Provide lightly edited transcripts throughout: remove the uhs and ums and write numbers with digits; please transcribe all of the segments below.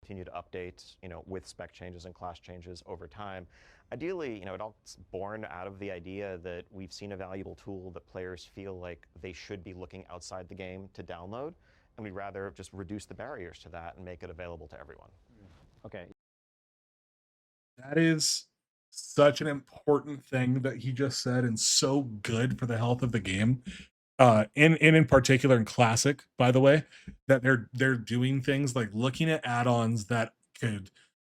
continue to update, with spec changes and class changes over time. Ideally, it all's born out of the idea that we've seen a valuable tool that players feel like they should be looking outside the game to download, and we'd rather just reduce the barriers to that and make it available to everyone. Okay. That is such an important thing that he just said, and so good for the health of the game. In particular in classic, by the way, that they're doing things like looking at add-ons that could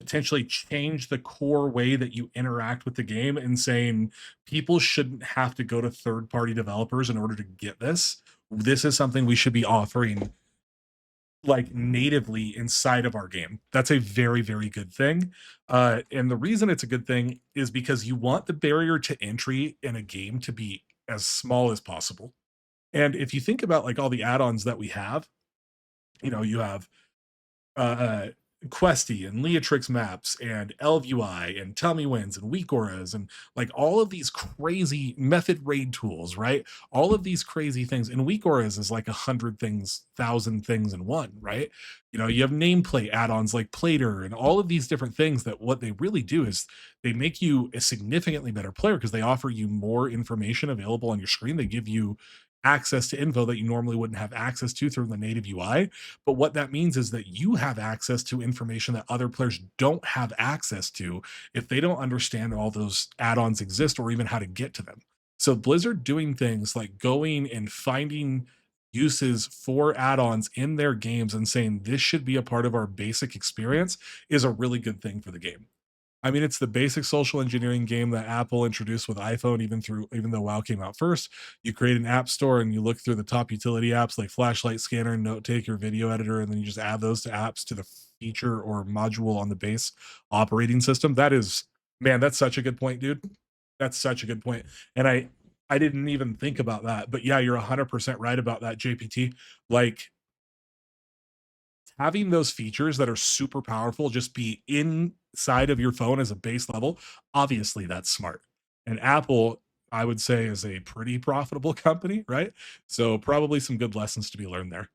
potentially change the core way that you interact with the game, and saying people shouldn't have to go to third-party developers in order to get this. This is something we should be offering like natively inside of our game. That's a very, very good thing. And the reason it's a good thing is because you want the barrier to entry in a game to be as small as possible. And if you think about like all the add-ons that we have, you have uh Questy and Leatrix maps and LVUI and Tell Me Wins and Weak Auras and like all of these crazy method raid tools, right? All of these crazy things. And Weak Auras is like 100,000 things in one, right? You have nameplate add-ons like Plater and all of these different things that what they really do is they make you a significantly better player because they offer you more information available on your screen. They give you access to info that you normally wouldn't have access to through the native UI. But what that means is that you have access to information that other players don't have access to if they don't understand all those add-ons exist or even how to get to them. So Blizzard doing things like going and finding uses for add-ons in their games and saying this should be a part of our basic experience is a really good thing for the game. I mean, it's the basic social engineering game that Apple introduced with iPhone, even though WoW came out first. You create an app store and you look through the top utility apps like Flashlight Scanner, Note Taker, Video Editor, and then you just add those to apps to the feature or module on the base operating system. That is, man, that's such a good point, dude. That's such a good point. And I didn't even think about that. But yeah, you're 100% right about that, JPT. Like having those features that are super powerful just be inside of your phone as a base level, obviously that's smart. And Apple, I would say, is a pretty profitable company, right? So probably some good lessons to be learned there.